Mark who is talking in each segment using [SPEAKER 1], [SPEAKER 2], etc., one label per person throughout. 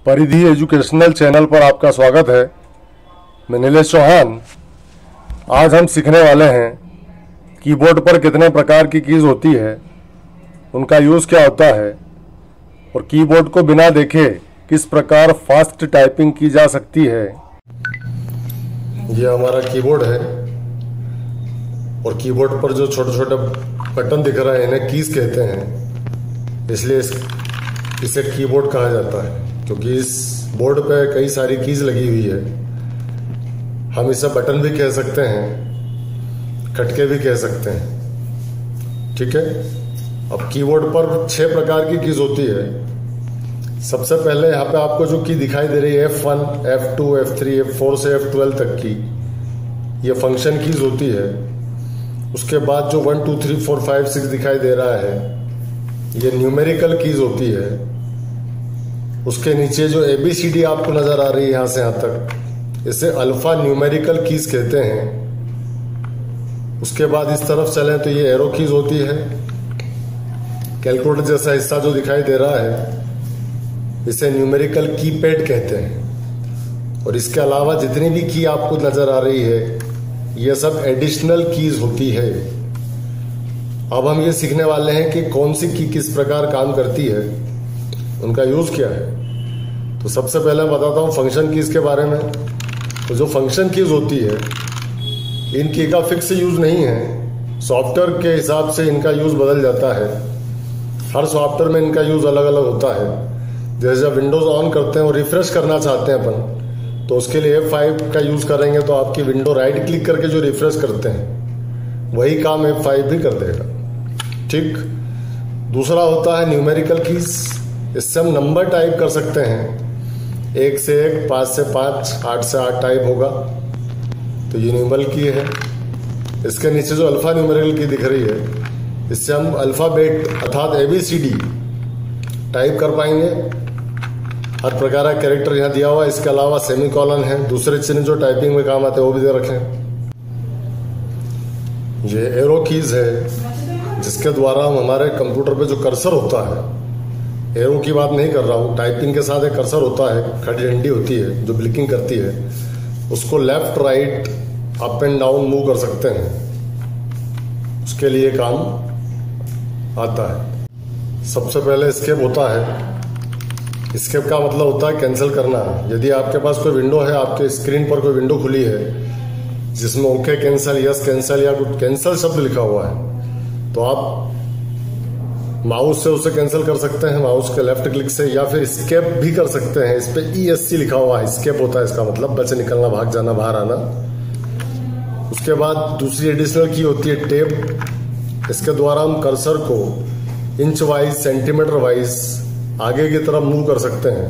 [SPEAKER 1] परिधि educational channel पर आपका स्वागत है। मैं नीलेश चौहान। आज हम सीखने वाले हैं कीबोर्ड पर कितने प्रकार की कीज़ होती है, उनका यूज़ क्या होता है और कीबोर्ड को बिना देखे किस प्रकार फास्ट टाइपिंग की जा सकती है। ये हमारा कीबोर्ड है और कीबोर्ड पर जो छोटे छोटे बटन दिख रहे हैं इन्हें कीज़ कहते हैं, इसलिए इसे कीबोर्ड कहा जाता है क्योंकि इस बोर्ड पे कई सारी कीज़ लगी हुई है। हम इसे बटन भी कह सकते हैं, खटके भी कह सकते हैं। ठीक है। अब कीबोर्ड पर 6 प्रकार की कीज़ होती है। सबसे पहले यहाँ पे आपको जो की दिखाई दे रही है F1, F2, F3, F4 से F12 तक की, ये फंक्शन कीज़ होती है। उसके बाद जो 1, 2, 3, 4, 5, 6 दिखाई दे रहा है ये न्यूमेरिकल कीज़ होती है। उसके नीचे जो ABCD आपको नजर आ रही है यहाँ से यहाँ तक, इसे अल्फा न्यूमेरिकल कीज़ कहते हैं। उसके बाद इस तरफ चलें तो ये एरो कीज़ होती है। कैलकुलेटर जैसा हिस्सा जो दिखाई दे रहा है इसे न्यूमेरिकल कीपैड कहते हैं। और इसके अलावा जितनी भी की आपको नजर आ रही है ये सब एडिशनल कीज़ होती है। अब हम ये सीखने वाले हैं कि कौन सी की किस प्रकार काम करती है, उनका यूज़ क्या है। तो सबसे पहले मैं बताता हूँ फंक्शन कीज़ के बारे में। तो जो फंक्शन कीज़ होती है इन की का फिक्स यूज़ नहीं है, सॉफ्टवेयर के हिसाब से इनका यूज़ बदल जाता है। हर सॉफ्टवेयर में इनका यूज़ अलग अलग होता है। जैसे जब विंडोज़ ऑन करते हैं और रिफ्रेश करना चाहते हैं अपन, तो उसके लिए F5 का यूज़ करेंगे तो आपकी विंडो राइट क्लिक करके जो रिफ्रेश करते हैं वही काम F5 भी कर देगा। ठीक। दूसरा होता है न्यूमेरिकल कीज़। इससे हम नंबर टाइप कर सकते हैं, 1 से 1, 5 से 5, 8 से 8 टाइप होगा, तो ये न्यूमेरिकल की है। इसके नीचे जो अल्फा न्यूमेरिकल की दिख रही है इससे हम अल्फ़ाबेट अर्थात ABCD टाइप कर पाएंगे। हर प्रकार का कैरेक्टर यहाँ दिया हुआ है। इसके अलावा सेमीकोलन है, दूसरे चिन्ह जो टाइपिंग में काम आते हैं वो भी दे रखे हैं। ये एरो कीज़ है जिसके द्वारा हम हमारे कंप्यूटर पे जो कर्सर होता है, एरो की बात नहीं कर रहा हूँ, टाइपिंग के साथ एक कर्सर होता है, खड़ी डंडी होती है जो ब्लिंकिंग करती है, उसको left right up and down move कर सकते हैं। उसके लिए काम आता है। सबसे पहले एस्केप होता है। एस्केप का मतलब होता है कैंसिल करना। यदि आपके पास कोई विंडो है, आपके स्क्रीन पर कोई विंडो खुली है जिसमें ओके कैंसिल, यस कैंसिल या कुछ कैंसिल शब्द लिखा हुआ है, तो आप माउस से उसे कैंसिल कर सकते हैं, माउस के लेफ्ट क्लिक से, या फिर एस्केप भी कर सकते हैं। इस पे ESC लिखा हुआ है, एस्केप होता है इसका मतलब बच निकलना, भाग जाना, बाहर आना। उसके बाद दूसरी एडिशनल की होती है टेप। इसके द्वारा हम कर्सर को इंच वाइज, सेंटीमीटर वाइज आगे की तरफ मूव कर सकते हैं।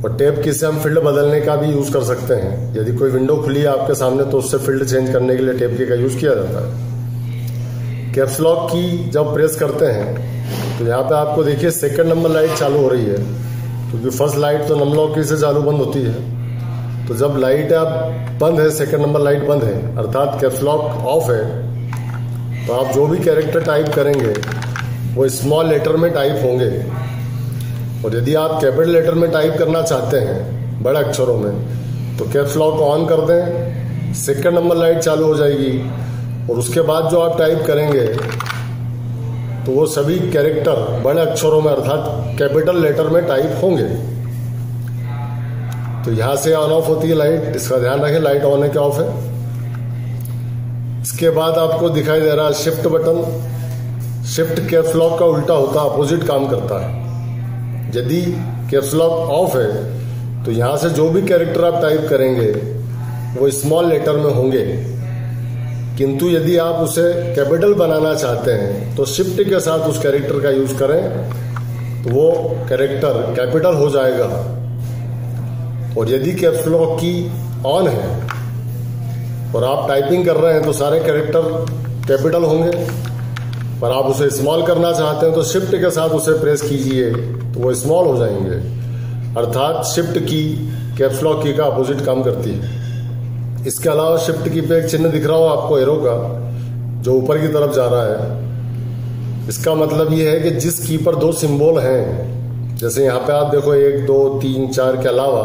[SPEAKER 1] और टेप की से हम फील्ड बदलने का भी यूज कर सकते हैं। यदि कोई विंडो खुली है आपके सामने तो उससे फील्ड चेंज करने के लिए टेप की का यूज किया जाता है। कैप्स लॉक की जब प्रेस करते हैं तो यहाँ पे आपको देखिए सेकंड नंबर लाइट चालू हो रही है, क्योंकि फर्स्ट लाइट तो नंबर लॉक की से चालू बंद होती है। तो जब लाइट आप बंद है, सेकंड नंबर लाइट बंद है अर्थात कैप्स लॉक ऑफ है, तो आप जो भी कैरेक्टर टाइप करेंगे वो स्मॉल लेटर में टाइप होंगे। और यदि आप कैपिटल लेटर में टाइप करना चाहते हैं बड़े अक्षरों में, तो कैप्स लॉक ऑन कर दें, सेकंड नंबर लाइट चालू हो जाएगी और उसके बाद जो आप टाइप करेंगे तो वो सभी कैरेक्टर बड़े अक्षरों में अर्थात कैपिटल लेटर में टाइप होंगे। तो यहां से ऑन ऑफ होती है लाइट, इसका ध्यान रखें, लाइट ऑन है क्या ऑफ है। इसके बाद आपको दिखाई दे रहा है shift button. Shift caps lock का उल्टा होता है, अपोजिट काम करता है। यदि कैप्स लॉक ऑफ है तो यहां से जो भी कैरेक्टर आप टाइप करेंगे वो स्मॉल लेटर में होंगे, किंतु यदि आप उसे कैपिटल बनाना चाहते हैं तो शिफ्ट के साथ उस कैरेक्टर का यूज करें तो वो कैरेक्टर कैपिटल हो जाएगा। और यदि कैप्स लॉक की ऑन है और आप टाइपिंग कर रहे हैं तो सारे कैरेक्टर कैपिटल होंगे, पर आप उसे स्मॉल करना चाहते हैं तो शिफ्ट के साथ उसे प्रेस कीजिए तो वो स्मॉल हो जाएंगे। अर्थात शिफ्ट की कैप्स लॉक की का अपोजिट काम करती है। इसके अलावा शिफ्ट की पे एक चिन्ह दिख रहा हो आपको एरो का, जो ऊपर की तरफ जा रहा है, इसका मतलब ये है कि जिस की पर दो सिंबल हैं, जैसे यहाँ पे आप देखो 1 2 3 4 के अलावा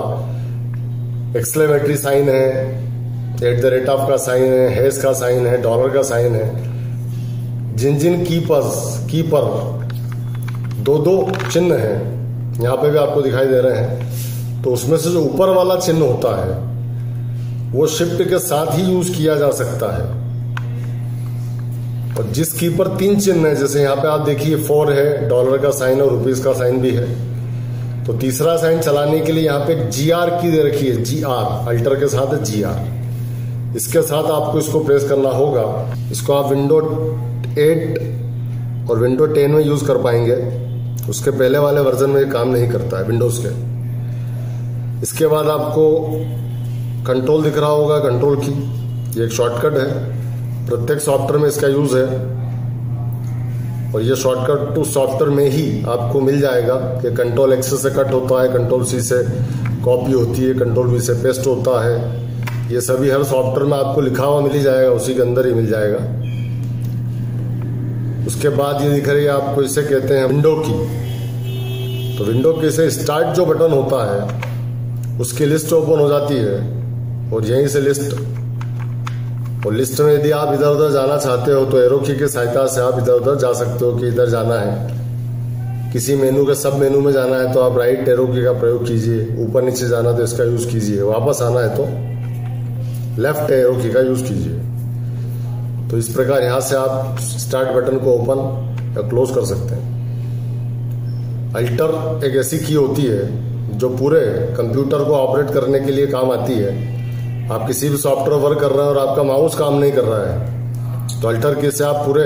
[SPEAKER 1] एक्सक्लेमेटरी साइन है, @ का साइन है, हैश का साइन है, डॉलर का साइन है, जिन जिन की पर दो दो चिन्ह हैं, यहाँ पे भी आपको दिखाई दे रहे हैं, तो उसमें से जो ऊपर वाला चिन्ह होता है वो शिफ्ट के साथ ही यूज किया जा सकता है। और जिस की पर 3 चिन्ह है, जैसे यहाँ पे आप देखिए 4 है, डॉलर का साइन और रुपीज का साइन भी है, तो तीसरा साइन चलाने के लिए यहाँ पे GR की दे रखी है, GR अल्टर के साथ है GR, इसके साथ आपको इसको प्रेस करना होगा। इसको आप विंडो 8 और विंडो 10 में यूज कर पाएंगे, उसके पहले वाले वर्जन में ये काम नहीं करता है विंडोज के। इसके बाद आपको कंट्रोल दिख रहा होगा, कंट्रोल की, ये एक शॉर्टकट है, प्रत्येक सॉफ्टवेयर में इसका यूज है, और ये शॉर्टकट टू सॉफ्टवेयर में ही आपको मिल जाएगा कि कंट्रोल X से कट होता है, कंट्रोल C से कॉपी होती है, कंट्रोल V से पेस्ट होता है, ये सभी हर सॉफ्टवेयर में आपको लिखा हुआ मिल ही जाएगा, उसी के अंदर ही मिल जाएगा। उसके बाद ये दिख रही है आपको, इसे कहते हैं विंडो की। तो विंडो की से स्टार्ट जो बटन होता है उसकी लिस्ट ओपन हो जाती है, और यहीं से लिस्ट, और लिस्ट में यदि आप इधर उधर जाना चाहते हो तो एरो की सहायता से आप इधर उधर जा सकते हो कि इधर जाना है। किसी मेनू के सब मेनू में जाना है तो आप राइट एरो की का प्रयोग कीजिए, ऊपर नीचे जाना तो इसका यूज कीजिए, वापस आना है तो लेफ्ट एरो की का यूज कीजिए। तो इस प्रकार यहां से आप स्टार्ट बटन को ओपन या क्लोज कर सकते हैं। अल्टर एक ऐसी की होती है जो पूरे कंप्यूटर को ऑपरेट करने के लिए काम आती है। आप किसी भी सॉफ्टवेयर वर्क कर रहे हैं और आपका माउस काम नहीं कर रहा है तो अल्टर की से आप पूरे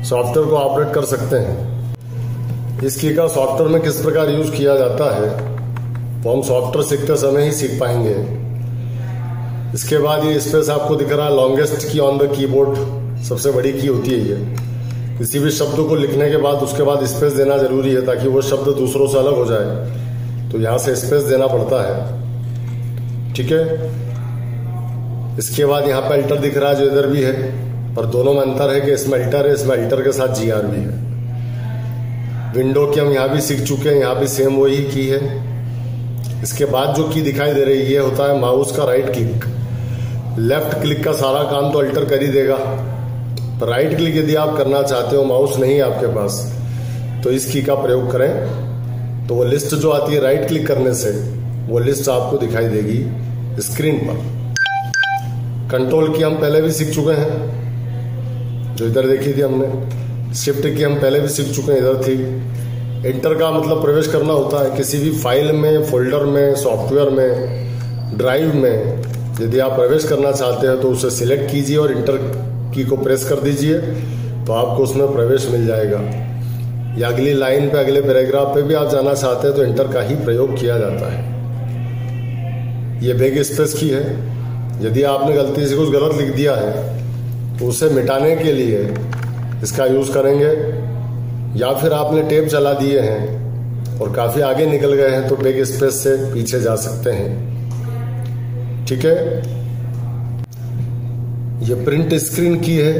[SPEAKER 1] सॉफ्टवेयर को ऑपरेट कर सकते हैं। इस की का सॉफ्टवेयर में किस प्रकार यूज किया जाता है वो हम सॉफ्टवेयर सीखते समय ही सीख पाएंगे। इसके बाद ये स्पेस आपको दिख रहा है, longest key on the keyboard, सबसे बड़ी की होती है ये। किसी भी शब्द को लिखने के बाद उसके बाद स्पेस देना जरूरी है ताकि वो शब्द दूसरों से अलग हो जाए, तो यहां से स्पेस देना पड़ता है। ठीक है, इसके बाद यहाँ पे अल्टर दिख रहा है जो इधर भी है, पर दोनों में अंतर है कि इसमें अल्टर है, इसमें अल्टर के साथ GR भी है। विंडो की हम यहाँ भी सीख चुके हैं, यहाँ भी सेम वही की है। इसके बाद जो की दिखाई दे रही है होता है माउस का राइट क्लिक। लेफ्ट क्लिक का सारा काम तो अल्टर कर ही देगा, पर राइट क्लिक यदि आप करना चाहते हो, माउस नहीं है आपके पास, तो इस की का प्रयोग करें तो वो लिस्ट जो आती है राइट क्लिक करने से वो लिस्ट आपको दिखाई देगी स्क्रीन पर। कंट्रोल की हम पहले भी सीख चुके हैं, जो इधर देखी थी हमने। शिफ्ट की हम पहले भी सीख चुके हैं, इधर थी। एंटर का मतलब प्रवेश करना होता है किसी भी फाइल में, फोल्डर में, सॉफ्टवेयर में, ड्राइव में। यदि आप प्रवेश करना चाहते हैं तो उसे सिलेक्ट कीजिए और इंटर की को प्रेस कर दीजिए तो आपको उसमें प्रवेश मिल जाएगा। या अगली लाइन पे, अगले पैराग्राफ पे भी आप जाना चाहते हैं तो इंटर का ही प्रयोग किया जाता है। ये बैक स्पेस की है। यदि आपने गलती से कुछ गलत लिख दिया है तो उसे मिटाने के लिए इसका यूज करेंगे, या फिर आपने टेप चला दिए हैं और काफी आगे निकल गए हैं तो बैक स्पेस से पीछे जा सकते हैं। ठीक है, ये प्रिंट स्क्रीन की है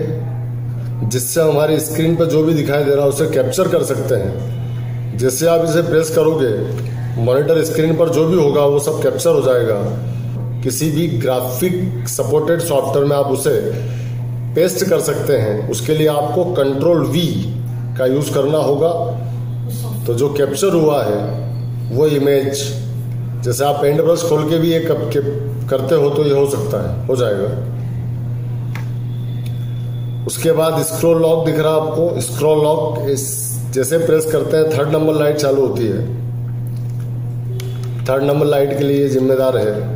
[SPEAKER 1] जिससे हमारी स्क्रीन पर जो भी दिखाई दे रहा है उसे कैप्चर कर सकते हैं। जैसे आप इसे प्रेस करोगे मॉनिटर स्क्रीन पर जो भी होगा वो सब कैप्चर हो जाएगा। किसी भी ग्राफिक सपोर्टेड सॉफ्टवेयर में आप उसे पेस्ट कर सकते हैं। उसके लिए आपको कंट्रोल V का यूज करना होगा। तो जो कैप्चर हुआ है वो इमेज, जैसे आप पेंट ब्रश खोल के भी ये करते हो तो ये हो सकता है, हो जाएगा। उसके बाद स्क्रॉल लॉक दिख रहा है आपको। स्क्रॉल लॉक जैसे प्रेस करते हैं 3rd नंबर लाइट चालू होती है। 3rd नंबर लाइट के लिए जिम्मेदार है।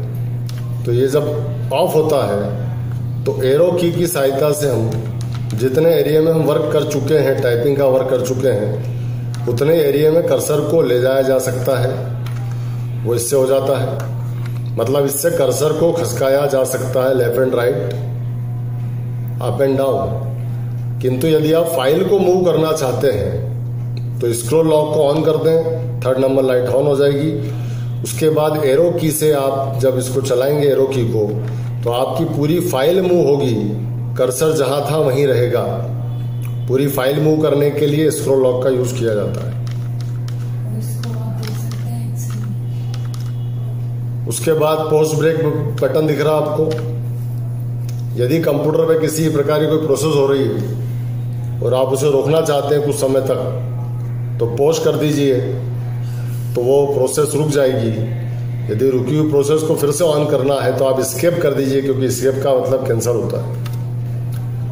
[SPEAKER 1] तो ये जब ऑफ होता है तो एरो की सहायता से हम जितने एरिया में हम वर्क कर चुके हैं, टाइपिंग का वर्क कर चुके हैं, उतने एरिया में कर्सर को ले जाया जा सकता है। वो इससे हो जाता है, मतलब इससे कर्सर को खसकाया जा सकता है left and right, up and down. किंतु यदि आप फाइल को मूव करना चाहते हैं तो स्क्रॉल लॉक को ऑन कर दें, 3rd नंबर लाइट ऑन हो जाएगी। उसके बाद एरो की से आप जब इसको चलाएंगे एरो की को, तो आपकी पूरी फाइल मूव होगी, कर्सर जहां था वहीं रहेगा। पूरी फाइल मूव करने के लिए स्क्रॉल लॉक का यूज किया जाता है। उसके बाद पोस्ट ब्रेक बटन दिख रहा है आपको। यदि कंप्यूटर पे किसी प्रकार की कोई प्रोसेस हो रही है और आप उसे रोकना चाहते हैं कुछ समय तक, तो पॉज कर दीजिए, तो वो प्रोसेस रुक जाएगी। यदि रुकी हुई प्रोसेस को फिर से ऑन करना है तो आप एस्केप कर दीजिए, क्योंकि एस्केप का मतलब कैंसिल होता है,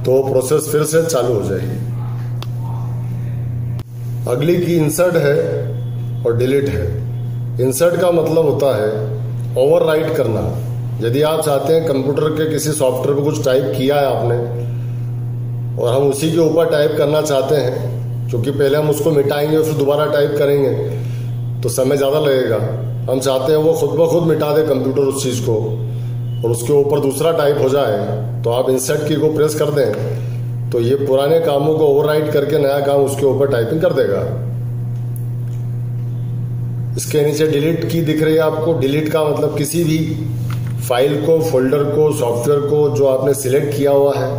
[SPEAKER 1] तो प्रोसेस फिर से चालू हो जाएगी। अगली की इंसर्ट है और डिलीट है। इंसर्ट का मतलब होता है ओवरराइट करना। यदि आप चाहते हैं कंप्यूटर के किसी सॉफ्टवेयर पे कुछ टाइप किया है आपने और हम उसी के ऊपर टाइप करना चाहते हैं, क्योंकि पहले हम उसको मिटाएंगे और फिर दोबारा टाइप करेंगे तो समय ज़्यादा लगेगा। हम चाहते हैं वो खुद ब खुद मिटा दे कंप्यूटर उस चीज़ को और उसके ऊपर दूसरा टाइप हो जाए, तो आप इंसर्ट की को प्रेस कर दें तो ये पुराने कामों को ओवरराइट करके नया काम उसके ऊपर टाइपिंग कर देगा। इसके नीचे डिलीट की दिख रही है आपको। डिलीट का मतलब किसी भी फाइल को, फोल्डर को, सॉफ्टवेयर को जो आपने सिलेक्ट किया हुआ है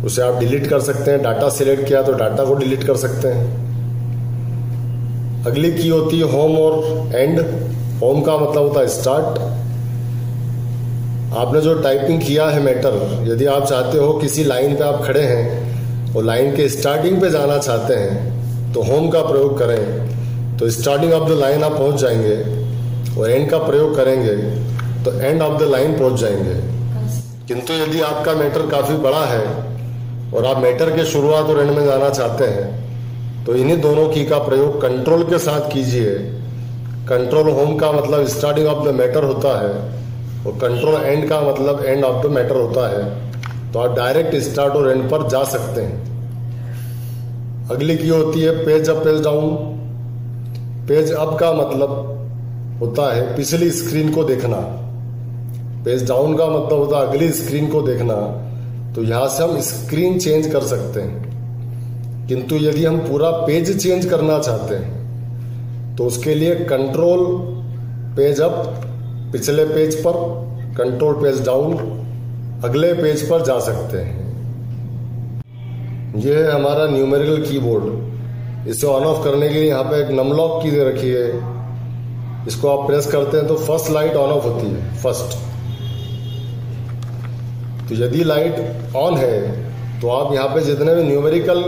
[SPEAKER 1] उसे आप डिलीट कर सकते हैं। डाटा सिलेक्ट किया तो डाटा को डिलीट कर सकते हैं। अगली की होती है होम और एंड। होम का मतलब होता है स्टार्ट। आपने जो टाइपिंग किया है मैटर, यदि आप चाहते हो किसी लाइन पे आप खड़े हैं और लाइन के स्टार्टिंग पे जाना चाहते हैं तो होम का प्रयोग करें, तो स्टार्टिंग ऑफ द लाइन आप पहुंच जाएंगे, और एंड का प्रयोग करेंगे तो एंड ऑफ द लाइन पहुंच जाएंगे। किंतु यदि आपका मैटर काफ़ी बड़ा है और आप मैटर के शुरुआत और एंड में जाना चाहते हैं तो इन्हीं दोनों की का प्रयोग कंट्रोल के साथ कीजिए। कंट्रोल होम का मतलब स्टार्टिंग ऑफ द मैटर होता है और कंट्रोल एंड का मतलब एंड ऑफ द मैटर होता है, तो आप डायरेक्ट स्टार्ट और एंड पर जा सकते हैं। अगली की होती है page up page down. Page up का मतलब होता है पिछली स्क्रीन को देखना। पेज डाउन का मतलब होता है अगली स्क्रीन को देखना। तो यहां से हम स्क्रीन चेंज कर सकते हैं, किंतु यदि हम पूरा पेज चेंज करना चाहते हैं तो उसके लिए कंट्रोल पेज अप पिछले पेज पर, कंट्रोल पेज डाउन अगले पेज पर जा सकते हैं। यह है हमारा न्यूमेरिकल कीबोर्ड। इसे ऑन ऑफ करने के लिए यहाँ पे एक नमलॉक की दे रखी है। इसको आप प्रेस करते हैं तो फर्स्ट लाइट ऑन ऑफ होती है, फर्स्ट। तो यदि लाइट ऑन है तो आप यहाँ पे जितने भी न्यूमेरिकल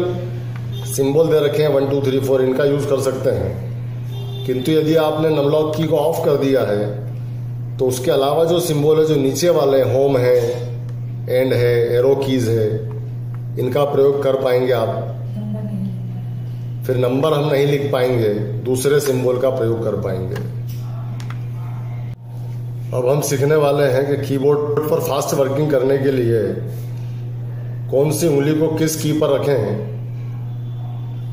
[SPEAKER 1] सिंबल दे रखे हैं 1 2 3 4 इनका यूज कर सकते हैं। किंतु यदि आपने नमलॉक की को ऑफ कर दिया है तो उसके अलावा जो सिंबल है, जो नीचे वाले होम है, एंड है, एरो कीज है, इनका प्रयोग कर पाएंगे आप। फिर नंबर हम नहीं लिख पाएंगे, दूसरे सिंबल का प्रयोग कर पाएंगे। अब हम सीखने वाले हैं कि कीबोर्ड पर फास्ट वर्किंग करने के लिए कौन सी उंगली को किस की पर रखें।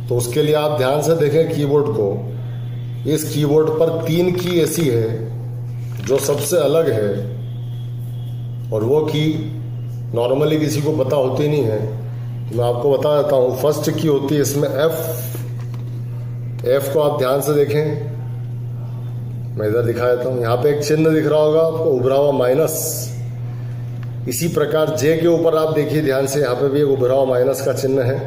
[SPEAKER 1] तो उसके लिए आप ध्यान से देखें कीबोर्ड को। इस कीबोर्ड पर 3 की ऐसी है जो सबसे अलग है, और वो की नॉर्मली किसी को पता होती नहीं है। मैं आपको बता देता हूँ। फर्स्ट की होती है इसमें एफ को आप ध्यान से देखें। मैं इधर दिखा देता हूँ। यहाँ पे एक चिन्ह दिख रहा होगा आपको, उभरा हुआ माइनस। इसी प्रकार जे के ऊपर आप देखिए ध्यान से, यहाँ पे भी एक उभरा हुआ माइनस का चिन्ह है।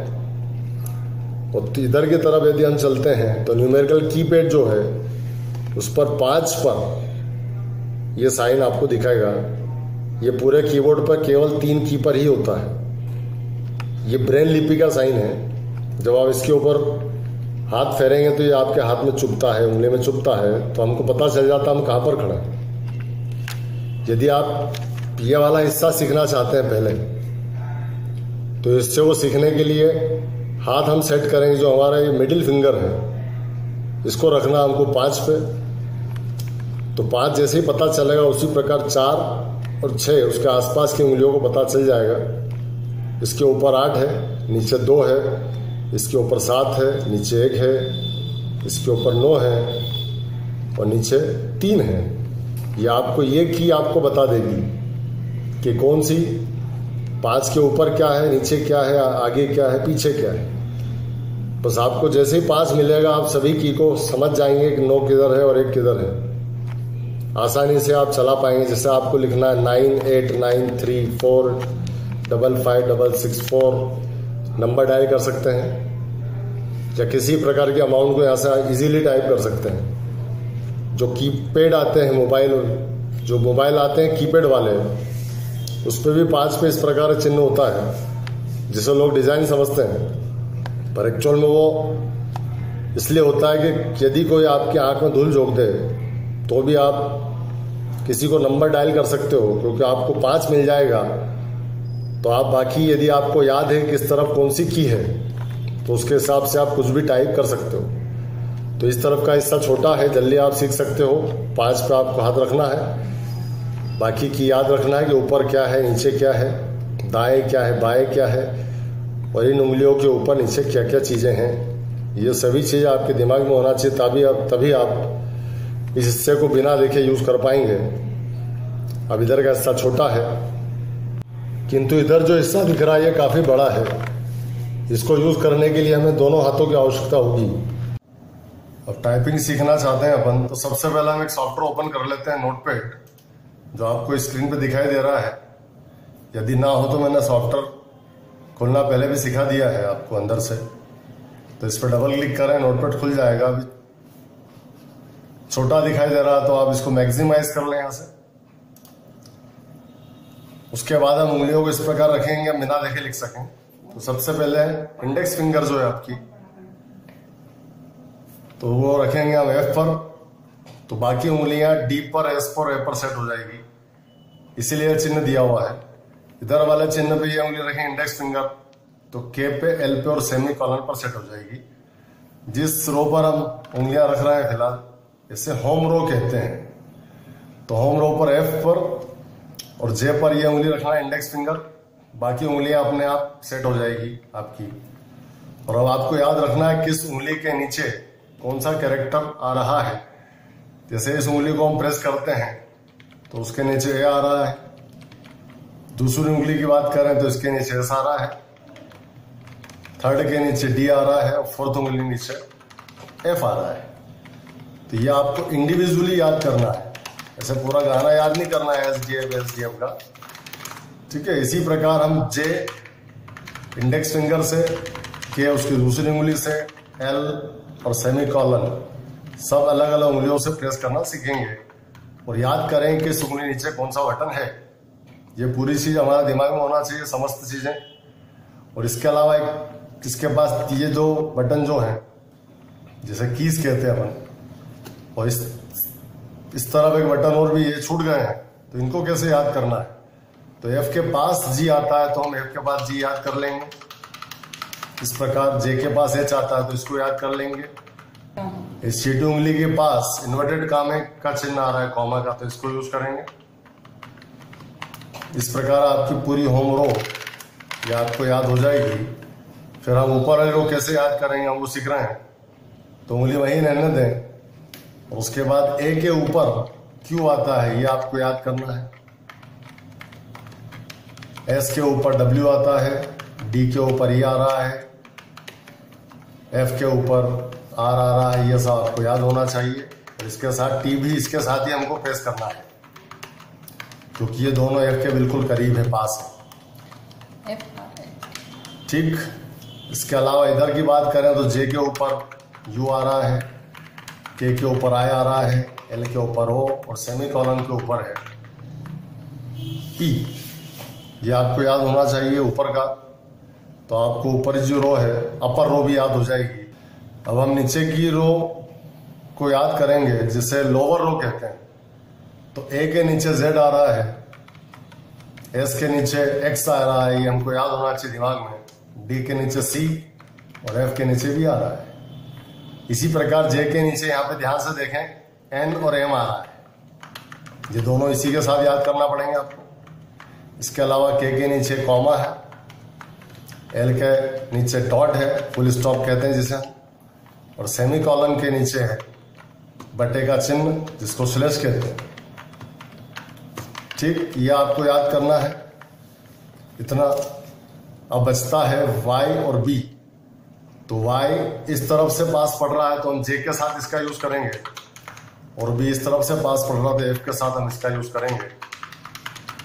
[SPEAKER 1] और इधर की तरफ यदि हम चलते हैं तो न्यूमेरिकल कीपैड जो है उस पर 5 पर ये साइन आपको दिखाएगा। ये पूरे कीबोर्ड पर केवल 3 की पर ही होता है। ये ब्रेन लिपि का साइन है। जब आप इसके ऊपर हाथ फेरेंगे तो ये आपके हाथ में चुभता है, उंगली में चुभता है, तो हमको पता चल जाता है हम कहाँ पर खड़े हैं। यदि आप ये वाला हिस्सा सीखना चाहते हैं पहले, तो इससे वो सीखने के लिए हाथ हम सेट करेंगे। जो हमारा ये मिडिल फिंगर है इसको रखना हमको 5 पे। तो 5 जैसे ही पता चलेगा उसी प्रकार 4 और 6 उसके आसपास की उंगलियों को पता चल जाएगा। इसके ऊपर 8 है, नीचे 2 है, इसके ऊपर 7 है, नीचे 1 है, इसके ऊपर 9 है और नीचे 3 है। ये आपको ये की आपको बता देगी कि कौन सी 5 के ऊपर क्या है, नीचे क्या है, आगे क्या है, पीछे क्या है। बस आपको जैसे ही 5 मिलेगा आप सभी की को समझ जाएंगे कि 9 किधर है और 1 किधर है। आसानी से आप चला पाएंगे। जैसे आपको लिखना है 9 8 9 3 4 5 5 6 6 4 नंबर डायल कर सकते हैं या किसी प्रकार के अमाउंट को यहाँ से इजीली टाइप कर सकते हैं। जो कीपैड आते हैं मोबाइल आते हैं कीपैड वाले, उस पर भी 5 पे इस प्रकार का चिन्ह होता है जिसे लोग डिज़ाइन समझते हैं, पर एक्चुअल में वो इसलिए होता है कि यदि कोई आपकी आंख में धूल झोंक दे तो भी आप किसी को नंबर डायल कर सकते हो, क्योंकि आपको 5 मिल जाएगा। तो आप बाकी यदि आपको याद है किस तरफ कौन सी की है तो उसके हिसाब से आप कुछ भी टाइप कर सकते हो। तो इस तरफ का हिस्सा छोटा है, जल्दी आप सीख सकते हो। 5 पे आपको हाथ रखना है, बाकी की याद रखना है कि ऊपर क्या है, नीचे क्या है, दाएं क्या है, बाएं क्या है, और इन उंगलियों के ऊपर नीचे क्या क्या चीज़ें हैं। ये सभी चीज़ें आपके दिमाग में होना चाहिए, तभी आप इस हिस्से को बिना देखे यूज़ कर पाएंगे। अब इधर का हिस्सा छोटा है, किंतु इधर जो हिस्सा दिख रहा है ये काफ़ी बड़ा है। इसको यूज़ करने के लिए हमें दोनों हाथों की आवश्यकता होगी। अब टाइपिंग सीखना चाहते हैं अपन, तो सबसे पहले हम एक सॉफ्टवेयर ओपन कर लेते हैं, नोटपैड, जो आपको स्क्रीन पे दिखाई दे रहा है। यदि ना हो तो मैंने सॉफ्टवेयर खोलना पहले भी सिखा दिया है आपको अंदर से। तो इस पर डबल क्लिक करें, नोटपैड खुल जाएगा। अभी छोटा दिखाई दे रहा है तो आप इसको मैक्सिमाइज कर लें यहाँ से। उसके बाद हम उंगलियों को इस प्रकार रखेंगे, हम बिना देखे लिख सकें। तो सबसे पहले इंडेक्स फिंगर जो है आपकी, तो वो रखेंगे हम F पर, तो बाकी उंगलियां D पर, S पर, A पर सेट हो जाएगी, इसीलिए चिन्ह दिया हुआ है। इधर वाले चिन्ह पे ये उंगली रखें इंडेक्स फिंगर, तो K पे, L पे और सेमी कॉलन पर सेट हो जाएगी। जिस रो पर हम उंगलियां रख रहे हैं फिलहाल, इसे होम रो कहते हैं। तो होम रो पर F पर और J पर ये उंगली रखना है इंडेक्स फिंगर, बाकी उंगलियां अपने आप सेट हो जाएगी आपकी। और अब आपको याद रखना है किस उंगली के नीचे कौन सा कैरेक्टर आ रहा है। जैसे इस उंगली को हम प्रेस करते हैं तो उसके नीचे A आ रहा है, दूसरी उंगली की बात करें तो इसके नीचे S आ रहा है, थर्ड के नीचे D आ रहा है और फोर्थ उंगली नीचे F आ रहा है। तो ये आपको इंडिविजुअली याद करना है, ऐसे पूरा गाना याद नहीं करना है SDF का, ठीक है। इसी प्रकार हम J इंडेक्स फिंगर से, K उसकी दूसरी उंगली से, L और सेमी कॉलन सब अलग अलग उंगलियों से प्रेस करना सीखेंगे। और याद करें कि इस उंगली नीचे कौन सा बटन है। ये पूरी चीज हमारे दिमाग में होना चाहिए, समस्त चीजें। और इसके अलावा इसके पास ये दो बटन जो हैं, जैसे कीज कहते हैं अपन, और इस तरफ एक बटन और भी ये छूट गए हैं, तो इनको कैसे याद करना है। तो F के पास G आता है तो हम F के पास G याद कर लेंगे। इस प्रकार J के पास H आता है तो इसको याद कर लेंगे। इस छोटी उंगली के पास इन्वर्टेड कामे का चिन्ह आ रहा है, कॉमा का, तो इसको यूज करेंगे। इस प्रकार आपकी पूरी होम रो ये आपको याद हो जाएगी। फिर हम ऊपर वाली रो कैसे याद करेंगे, हम वो सीख रहे हैं। तो उंगली वहीं रहने दें, और उसके बाद A के ऊपर Q आता है, ये आपको याद करना है। S के ऊपर W आता है, D के ऊपर E आ रहा है, F के ऊपर R आ रहा है, ये सब आपको याद होना चाहिए। और इसके साथ T भी इसके साथ ही हमको प्रेस करना है, क्योंकि ये दोनों F के बिल्कुल करीब है, पास है, ठीक। इसके अलावा इधर की बात करें तो J के ऊपर U आ रहा है, K के ऊपर I आ रहा है, L के ऊपर O और सेमी कॉलन के ऊपर है P। ये आपको याद होना चाहिए ऊपर का। तो आपको ऊपर जो रो है, अपर रो भी याद हो जाएगी। अब हम नीचे की रो को याद करेंगे, जिसे लोअर रो कहते हैं। तो A के नीचे Z आ रहा है, S के नीचे X आ रहा है, ये हमको याद होना चाहिए दिमाग में। D के नीचे C और F के नीचे भी आ रहा है। इसी प्रकार J के नीचे यहाँ पे ध्यान से देखें N और M आ रहा है। ये दोनों इसी के साथ याद करना पड़ेंगे आपको। इसके अलावा K के नीचे कॉमा है, L के नीचे डॉट है, फुल स्टॉप कहते हैं जिसे, और सेमी कॉलन के नीचे है बटे का चिन्ह, जिसको स्लैश कहते हैं, ठीक। ये आपको याद करना है इतना। अब बचता है Y और B। तो Y इस तरफ से पास पड़ रहा है तो हम J के साथ इसका यूज करेंगे, और B इस तरफ से पास पड़ रहा है तो F के साथ हम इसका यूज करेंगे।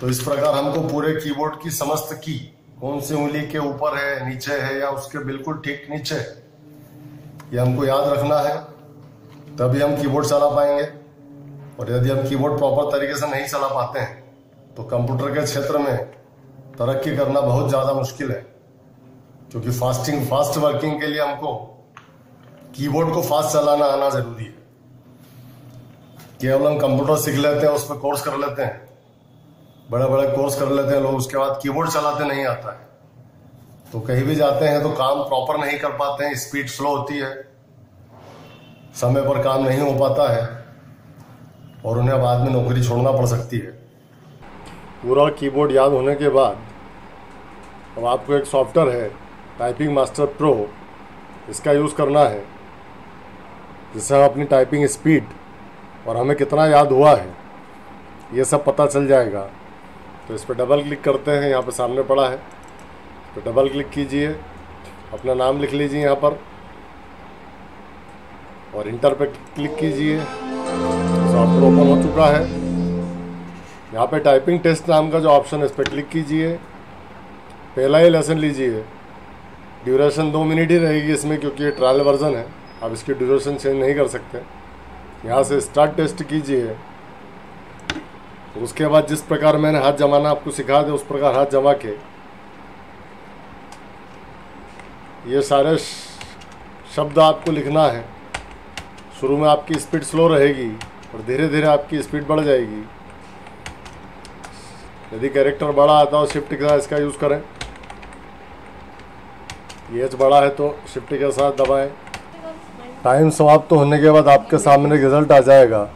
[SPEAKER 1] तो इस प्रकार हमको पूरे कीबोर्ड की समस्त की कौन सी उंगली के ऊपर है, नीचे है या उसके बिल्कुल ठीक नीचे, ये हमको याद रखना है, तभी हम कीबोर्ड चला पाएंगे। और यदि हम कीबोर्ड प्रॉपर तरीके से नहीं चला पाते हैं तो कंप्यूटर के क्षेत्र में तरक्की करना बहुत ज़्यादा मुश्किल है, क्योंकि फास्ट वर्किंग के लिए हमको कीबोर्ड को फास्ट चलाना आना जरूरी है। केवल हम कंप्यूटर सीख लेते हैं, उस पर कोर्स कर लेते हैं, बड़े बड़े कोर्स कर लेते हैं लोग, उसके बाद कीबोर्ड चलाते नहीं आता है, तो कहीं भी जाते हैं तो काम प्रॉपर नहीं कर पाते हैं, स्पीड स्लो होती है, समय पर काम नहीं हो पाता है और उन्हें बाद में नौकरी छोड़ना पड़ सकती है। पूरा कीबोर्ड याद होने के बाद अब आपको एक सॉफ्टवेयर है टाइपिंग मास्टर प्रो, इसका यूज़ करना है, जिससे हम अपनी टाइपिंग स्पीड और हमें कितना याद हुआ है ये सब पता चल जाएगा। तो इस पर डबल क्लिक करते हैं, यहाँ पे सामने पड़ा है, तो डबल क्लिक कीजिए, अपना नाम लिख लीजिए यहाँ पर और इंटर पे क्लिक कीजिए। सॉफ्टवेयर ओपन हो चुका है। यहाँ पे टाइपिंग टेस्ट नाम का जो ऑप्शन है इस पर क्लिक कीजिए, पहला ही लेसन लीजिए। ड्यूरेशन 2 मिनट ही रहेगी इसमें, क्योंकि ये ट्रायल वर्जन है, आप इसकी ड्यूरेशन चेंज नहीं कर सकते। यहाँ से स्टार्ट टेस्ट कीजिए, तो उसके बाद जिस प्रकार मैंने हाथ जमाना आपको सिखा दे उस प्रकार हाथ जमा के ये सारे शब्द आपको लिखना है। शुरू में आपकी स्पीड स्लो रहेगी और धीरे धीरे आपकी स्पीड बढ़ जाएगी। यदि कैरेक्टर बड़ा आता है शिफ्ट के साथ इसका यूज़ करें, ये एज बड़ा है तो शिफ्ट के साथ दबाएं। टाइम समाप्त होने के बाद आपके सामने रिजल्ट आ जाएगा,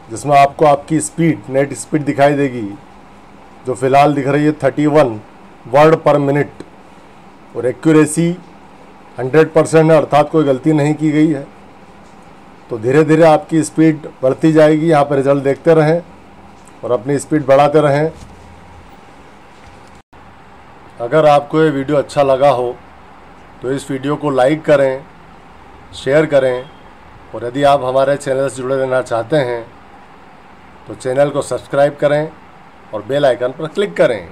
[SPEAKER 1] जिसमें आपको आपकी स्पीड, नेट स्पीड दिखाई देगी, जो फ़िलहाल दिख रही है 31 वर्ड पर मिनट और एक्यूरेसी 100% है, अर्थात कोई गलती नहीं की गई है। तो धीरे धीरे आपकी स्पीड बढ़ती जाएगी। यहाँ पर रिजल्ट देखते रहें और अपनी स्पीड बढ़ाते रहें। अगर आपको ये वीडियो अच्छा लगा हो तो इस वीडियो को लाइक करें, शेयर करें और यदि आप हमारे चैनल से जुड़े रहना चाहते हैं तो चैनल को सब्सक्राइब करें और बेल आइकन पर क्लिक करें।